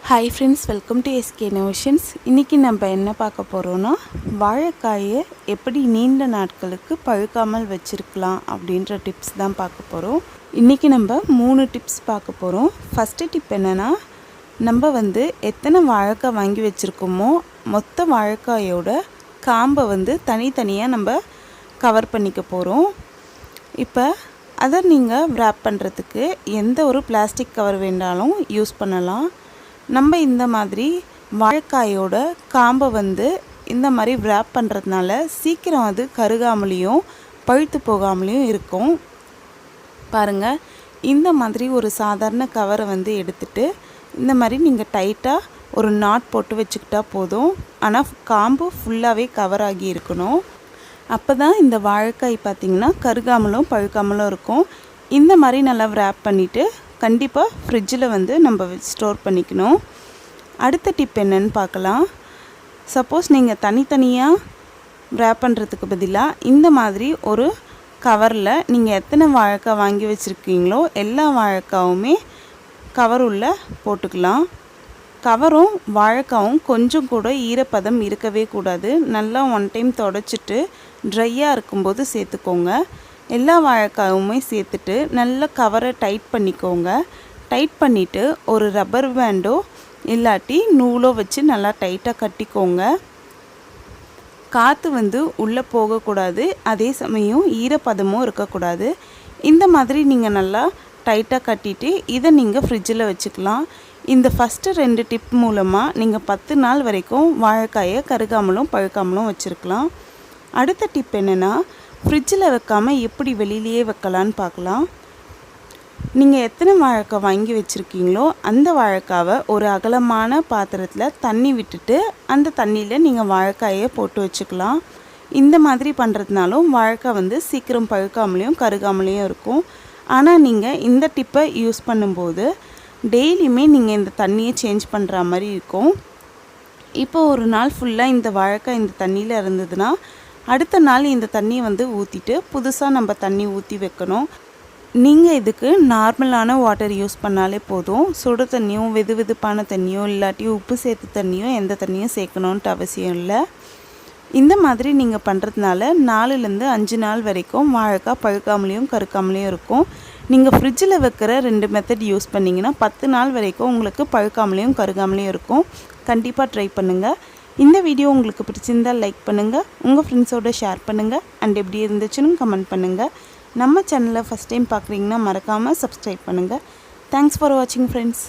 Hi friends, welcome to SK innovations. இன்றைக்கி நம்ம என்ன பார்க்க போகிறோன்னா, வாழைக்காயை எப்படி நீண்ட நாட்களுக்கு பழுக்காமல் வச்சுருக்கலாம் அப்படின்ற டிப்ஸ் தான் பார்க்க போகிறோம். இன்றைக்கி நம்ம 3 டிப்ஸ் பார்க்க போகிறோம். ஃபஸ்ட்டு டிப் என்னென்னா, நம்ம எத்தனை வாழைக்காய் வாங்கி வச்சுருக்கோமோ மொத்த வாழைக்காயோட காம்பை தனித்தனியாக நம்ம கவர் பண்ணிக்க போகிறோம். இப்போ அதை நீங்கள் விராப் பண்ணுறதுக்கு எந்த ஒரு பிளாஸ்டிக் கவர் வேண்டாலும் யூஸ் பண்ணலாம். நம்ம இந்த மாதிரி வாழைக்காயோட காம்பை இந்த மாதிரி விராப் பண்ணுறதுனால சீக்கிரம் அது கருகாமலேயும் பழுத்து போகாமலேயும் இருக்கும். பாருங்கள், இந்த மாதிரி ஒரு சாதாரண கவரை எடுத்துட்டு இந்த மாதிரி நீங்கள் டைட்டாக ஒரு நாட் போட்டு வச்சுக்கிட்டா போதும். ஆனால் காம்பு ஃபுல்லாகவே கவர் ஆகி இருக்கணும். அப்போ தான் இந்த வாழைக்காய் பார்த்திங்கன்னா கருகாமலும் பழுக்காமலும் இருக்கும். இந்த மாதிரி நல்லா விராப் பண்ணிவிட்டு கண்டிப்பாக ஃப்ரிட்ஜில் நம்ம ஸ்டோர் பண்ணிக்கணும். அடுத்த டிப் என்னன்னு பார்க்கலாம். சப்போஸ் நீங்கள் தனித்தனியாக விராப் பண்ணுறதுக்கு பதிலாக இந்த மாதிரி ஒரு கவரில் நீங்கள் எத்தனை வாழைக்காய் வாங்கி வச்சுருக்கீங்களோ எல்லா வாழைக்காவுமே கவர் உள்ள போட்டுக்கலாம். கவரும் வாழைக்காவும் கொஞ்சம் கூட ஈரப்பதம் இருக்கவே கூடாது. நல்லா ஒன் டைம் தொடச்சிட்டு ட்ரையாக இருக்கும்போது சேர்த்துக்கோங்க. எல்லா வாழைக்காயுமே சேர்த்துட்டு நல்லா கவரை டைட் பண்ணிக்கோங்க. டைட் பண்ணிவிட்டு ஒரு ரப்பர் பேண்டோ இல்லாட்டி நூலோ வச்சு நல்லா டைட்டாக கட்டிக்கோங்க. காற்று உள்ளே போகக்கூடாது, அதே சமயம் ஈரப்பதமும் இருக்கக்கூடாது. இந்த மாதிரி நீங்கள் நல்லா டைட்டாக கட்டிட்டு இதை நீங்கள் ஃப்ரிட்ஜில் வச்சுக்கலாம். இந்த ஃபஸ்ட்டு 2 டிப் மூலமாக நீங்கள் 10 நாள் வரைக்கும் வாழைக்காயை கருகாமலும் பழுக்காமலும் வச்சுருக்கலாம். அடுத்த டிப் என்னென்னா, ஃப்ரிட்ஜில் வைக்காமல் எப்படி வெளியிலேயே வைக்கலான்னு பார்க்கலாம். நீங்கள் எத்தனை வாழைக்காய் வாங்கி வச்சுருக்கீங்களோ அந்த வாழைக்காவை ஒரு அகலமான பாத்திரத்தில் தண்ணி விட்டுட்டு அந்த தண்ணியில் நீங்கள் வாழைக்காயை போட்டு வச்சுக்கலாம். இந்த மாதிரி பண்ணுறதுனாலும் வாழைக்காய் சீக்கிரம் பழுக்காமலேயும் கருகாமலேயும் இருக்கும். ஆனால் நீங்கள் இந்த டிப்பை யூஸ் பண்ணும்போது டெய்லியுமே நீங்கள் இந்த தண்ணியை சேஞ்ச் பண்ணுற மாதிரி இருக்கும். இப்போ ஒரு நாள் ஃபுல்லாக இந்த வாழைக்காய் இந்த தண்ணியில் இருந்ததுன்னா அடுத்த நாள் இந்த தண்ணியை ஊற்றிட்டு புதுசாக நம்ம தண்ணி ஊற்றி வைக்கணும். நீங்கள் இதுக்கு நார்மலான வாட்டர் யூஸ் பண்ணாலே போதும். சுடு தண்ணியும் வெதுவெதுப்பான தண்ணியோ இல்லாட்டி உப்பு சேர்த்து தண்ணியோ எந்த தண்ணியும் சேர்க்கணுன்ட்டு அவசியம் இல்லை. இந்த மாதிரி நீங்கள் பண்ணுறதுனால 4லேருந்து 5 நாள் வரைக்கும் வாழைக்காய் பழுக்காமலேயும் கருக்காமலேயும் இருக்கும். நீங்கள் ஃப்ரிட்ஜில் வைக்கிற 2 மெத்தட் யூஸ் பண்ணிங்கன்னா 10 நாள் வரைக்கும் உங்களுக்கு பழுக்காமலேயும் கருகாமலேயும் இருக்கும். கண்டிப்பாக ட்ரை பண்ணுங்கள். இந்த வீடியோ உங்களுக்கு பிடிச்சிருந்தால் லைக் பண்ணுங்கள், உங்கள் ஃப்ரெண்ட்ஸோடு ஷேர் பண்ணுங்கள், அண்ட் எப்படி இருந்துச்சுன்னு கமெண்ட் பண்ணுங்கள். நம்ம சேனலை ஃபஸ்ட் டைம் பார்க்குறீங்கன்னா மறக்காமல் சப்ஸ்கிரைப் பண்ணுங்கள். தேங்க்ஸ் ஃபார் வாட்சிங் ஃப்ரெண்ட்ஸ்.